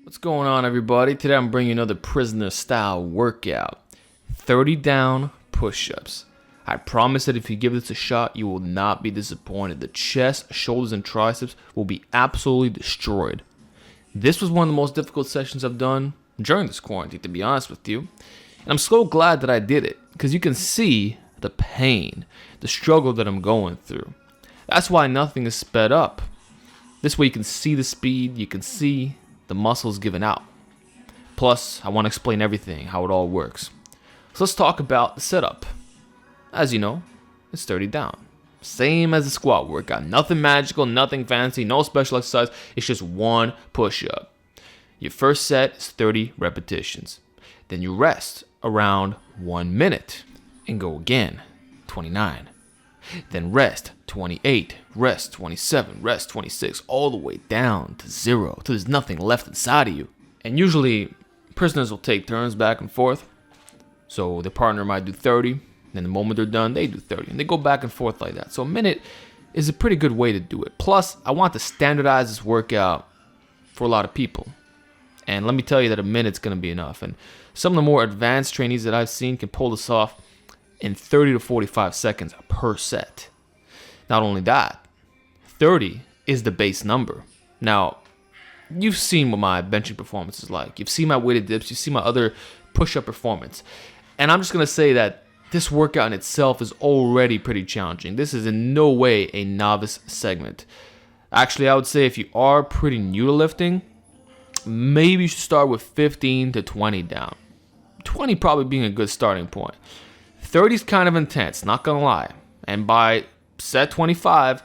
What's going on, everybody? Today I'm bringing you another prisoner style workout. 30 down push-ups. I promise that if you give this a shot, you will not be disappointed. The chest, shoulders, and triceps will be absolutely destroyed. This was one of the most difficult sessions I've done during this quarantine, to be honest with you. And I'm so glad that I did it, because you can see the pain, the struggle that I'm going through. That's why nothing is sped up. This way you can see the speed, you can see the muscles giving out. Plus, I want to explain everything, how it all works. So let's talk about the setup. As you know, it's 30 down. Same as the squat workout. Nothing magical, nothing fancy, no special exercise. It's just one push-up. Your first set is 30 repetitions. Then you rest around 1 minute and go again, 29. Then rest 28, rest 27, rest 26, all the way down to 0, till there's nothing left inside of you. And usually, prisoners will take turns back and forth. So the partner might do 30, then the moment they're done, they do 30. And they go back and forth like that. So a minute is a pretty good way to do it. Plus, I want to standardize this workout for a lot of people. And let me tell you that a minute's going to be enough. And some of the more advanced trainees that I've seen can pull this off in 30 to 45 seconds per set. Not only that, 30 is the base number. Now, you've seen what my benching performance is like. You've seen my weighted dips. You've seen my other push-up performance. And I'm just going to say that this workout in itself is already pretty challenging. This is in no way a novice segment. Actually, I would say if you are pretty new to lifting, maybe you should start with 15 to 20 down. 20 probably being a good starting point. 30 is kind of intense, not gonna lie. And by set 25,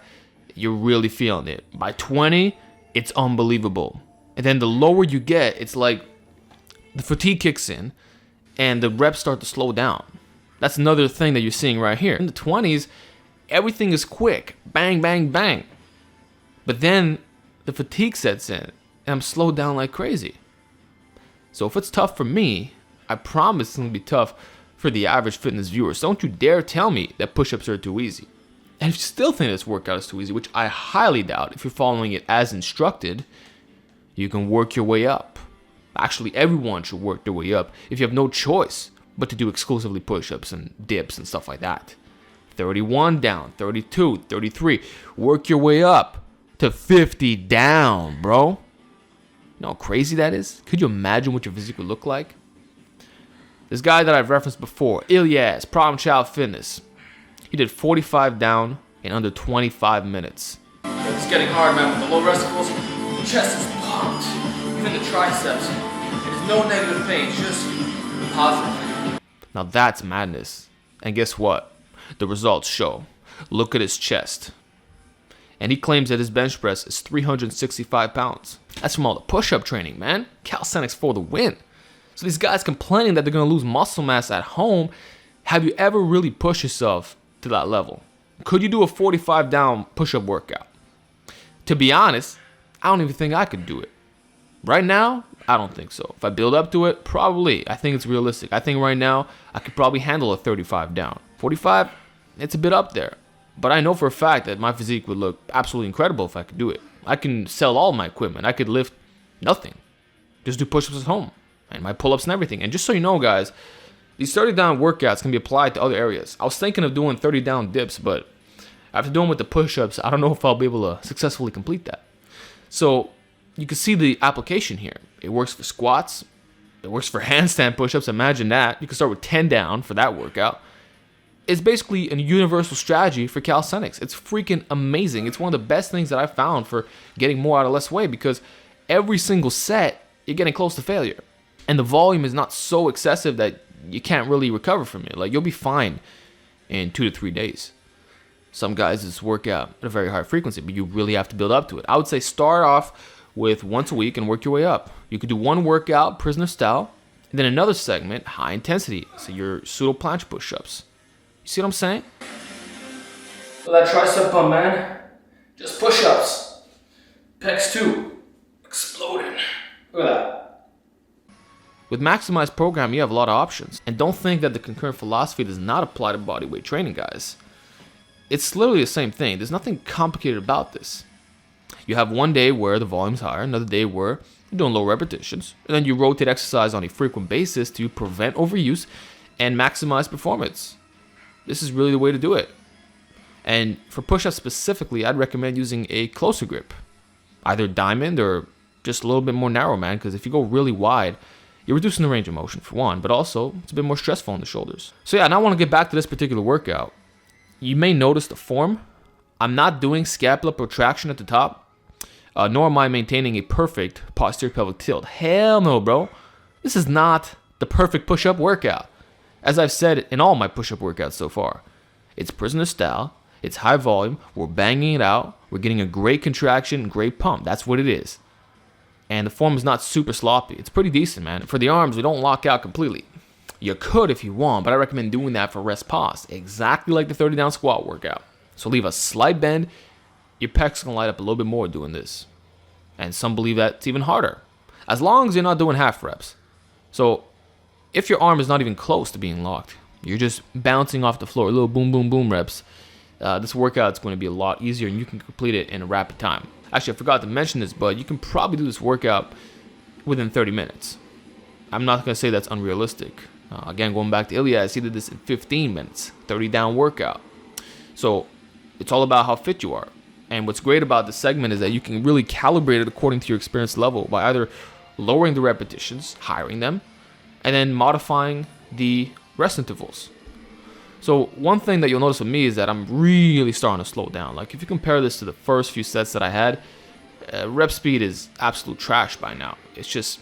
you're really feeling it. By 20, it's unbelievable. And then the lower you get, it's like the fatigue kicks in and the reps start to slow down. That's another thing that you're seeing right here. In the 20s, everything is quick. Bang, bang, bang. But then the fatigue sets in and I'm slowed down like crazy. So if it's tough for me, I promise it's gonna be tough for the average fitness viewer. So don't you dare tell me that push-ups are too easy. And if you still think this workout is too easy, which I highly doubt, if you're following it as instructed, you can work your way up. Actually, everyone should work their way up if you have no choice but to do exclusively push-ups and dips and stuff like that. 31 down, 32, 33. Work your way up to 50 down, bro. You know how crazy that is? Could you imagine what your physique would look like? This guy that I've referenced before, Ilyas, Problem Child Fitness, he did 45 down in under 25 minutes. It's getting hard, man. With the low resticles, the chest is pumped. Even the triceps. There's no negative pain, just positive. Now that's madness. And guess what? The results show. Look at his chest. And he claims that his bench press is 365 pounds. That's from all the push-up training, man. Calisthenics for the win. So these guys complaining that they're going to lose muscle mass at home, have you ever really pushed yourself to that level? Could you do a 45 down push-up workout? To be honest, I don't even think I could do it. Right now, I don't think so. If I build up to it, probably. I think it's realistic. I think right now, I could probably handle a 35 down. 45, it's a bit up there. But I know for a fact that my physique would look absolutely incredible if I could do it. I can sell all my equipment. I could lift nothing. Just do push-ups at home. And my pull-ups and everything. And just so you know, guys, these 30 down workouts can be applied to other areas. I was thinking of doing 30 down dips, but after doing with the push-ups, I don't know if I'll be able to successfully complete that. So you can see the application here. It works for squats. It works for handstand push-ups. Imagine that. You can start with 10 down for that workout. It's basically a universal strategy for calisthenics. It's freaking amazing. It's one of the best things that I found for getting more out of less weight, because every single set, you're getting close to failure. And the volume is not so excessive that you can't really recover from it. Like, you'll be fine in 2 to 3 days. Some guys just work out at a very high frequency, but you really have to build up to it. I would say start off with once a week and work your way up. You could do one workout, prisoner style, and then another segment, high intensity. So your pseudo planche push-ups. You see what I'm saying? So that tricep pump, man. Just push-ups. Pecs too. Exploding. Look at that. With Maximized Program, you have a lot of options. And don't think that the concurrent philosophy does not apply to bodyweight training, guys. It's literally the same thing. There's nothing complicated about this. You have one day where the volume's higher, another day where you're doing low repetitions, and then you rotate exercise on a frequent basis to prevent overuse and maximize performance. This is really the way to do it. And for push-ups specifically, I'd recommend using a closer grip, either diamond or just a little bit more narrow, man, because if you go really wide, you're reducing the range of motion for one, but also it's a bit more stressful on the shoulders. So yeah, now I want to get back to this particular workout. You may notice the form. I'm not doing scapula protraction at the top, nor am I maintaining a perfect posterior pelvic tilt. Hell no, bro. This is not the perfect push-up workout. As I've said in all my push-up workouts so far, it's prisoner style, it's high volume, we're banging it out, we're getting a great contraction, great pump. That's what it is. And the form is not super sloppy. It's pretty decent, man. For the arms, we don't lock out completely. You could if you want, but I recommend doing that for rest pause, exactly like the 30 down squat workout. So leave a slight bend, your pecs can light up a little bit more doing this. And some believe that it's even harder, as long as you're not doing half reps. So if your arm is not even close to being locked, you're just bouncing off the floor, little boom, boom, boom reps, this workout is going to be a lot easier and you can complete it in a rapid time. Actually, I forgot to mention this, but you can probably do this workout within 30 minutes. I'm not going to say that's unrealistic. Again, going back to Ilias, he did this in 15 minutes, 30 down workout. So it's all about how fit you are. And what's great about this segment is that you can really calibrate it according to your experience level by either lowering the repetitions, hiring them, and then modifying the rest intervals. So one thing that you'll notice with me is that I'm really starting to slow down. Like if you compare this to the first few sets that I had, rep speed is absolute trash by now. It's just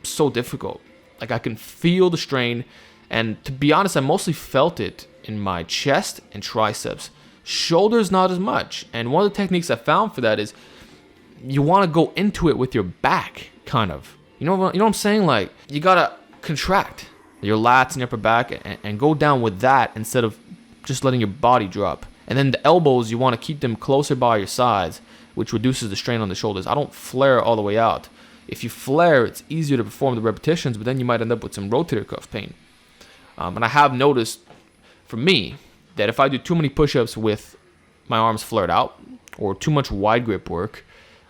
so difficult. Like I can feel the strain, and to be honest, I mostly felt it in my chest and triceps. Shoulders not as much. And one of the techniques I found for that is you want to go into it with your back, kind of. You know what I'm saying? Like you gotta contract your lats and your upper back and go down with that instead of just letting your body drop. And then the elbows, you want to keep them closer by your sides, which reduces the strain on the shoulders. I don't flare all the way out. If you flare, it's easier to perform the repetitions, but then you might end up with some rotator cuff pain. And I have noticed, for me, that if I do too many push-ups with my arms flared out, or too much wide grip work,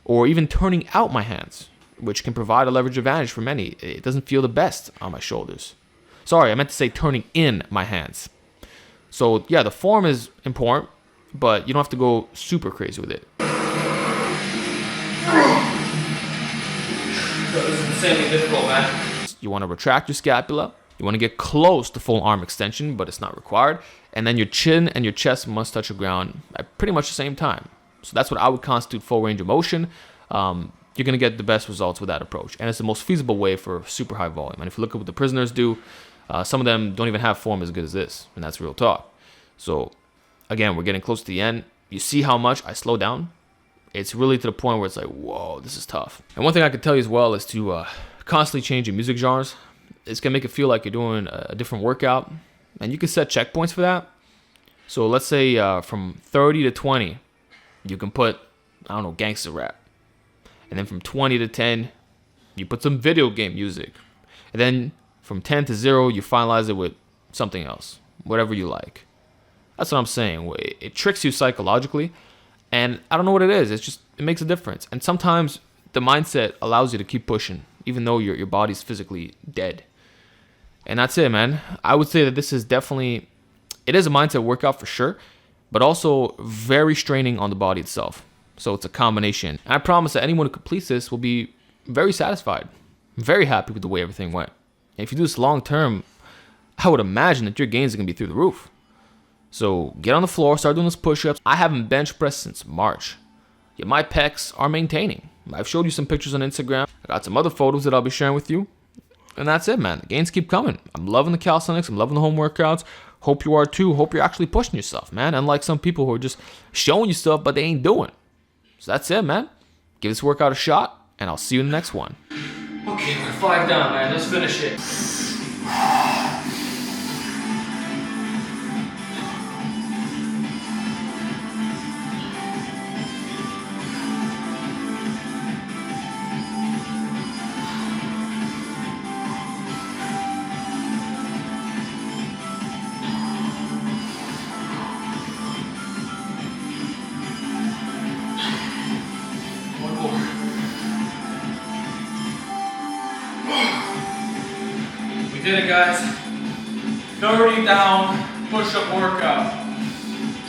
or even turning out my hands, which can provide a leverage advantage for many, it doesn't feel the best on my shoulders. Sorry, I meant to say turning in my hands. So yeah, the form is important, but you don't have to go super crazy with it. This is insanely difficult, man. You want to retract your scapula. You want to get close to full arm extension, but it's not required. And then your chin and your chest must touch the ground at pretty much the same time. So that's what I would constitute full range of motion. You're going to get the best results with that approach. And it's the most feasible way for super high volume. And if you look at what the prisoners do, some of them don't even have form as good as this. And that's real talk. So again, we're getting close to the end. You see how much I slow down? It's really to the point where it's like, whoa, this is tough. And one thing I could tell you as well is to constantly change your music genres. It's going to make it feel like you're doing a different workout. And you can set checkpoints for that. So let's say from 30 to 20, you can put, I don't know, gangster rap. And then from 20 to 10, you put some video game music. And then from 10 to 0, you finalize it with something else, whatever you like. That's what I'm saying. It tricks you psychologically. And I don't know what it is. It makes a difference. And sometimes the mindset allows you to keep pushing, even though your body's physically dead. And that's it, man. I would say that this is definitely, it is a mindset workout for sure, but also very straining on the body itself. So it's a combination. And I promise that anyone who completes this will be very satisfied, very happy with the way everything went. And if you do this long term, I would imagine that your gains are going to be through the roof. So get on the floor, start doing those push-ups. I haven't bench pressed since March. Yet my pecs are maintaining. I've showed you some pictures on Instagram. I got some other photos that I'll be sharing with you. And that's it, man. The gains keep coming. I'm loving the calisthenics. I'm loving the home workouts. Hope you are too. Hope you're actually pushing yourself, man. Unlike some people who are just showing you stuff, but they ain't doing. So that's it, man. Give this workout a shot, and I'll see you in the next one. Okay, we're 5 down, man. Let's finish it. We did it, guys. 30 down push-up workout.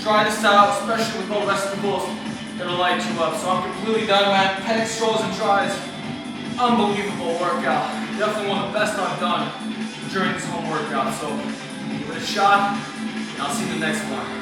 Try this out, especially with low vegetables. It'll light you up. So I'm completely done, man. Pecs, shoulders, and tries. Unbelievable workout. Definitely one of the best I've done during this home workout. So give it a shot, and I'll see you in the next one.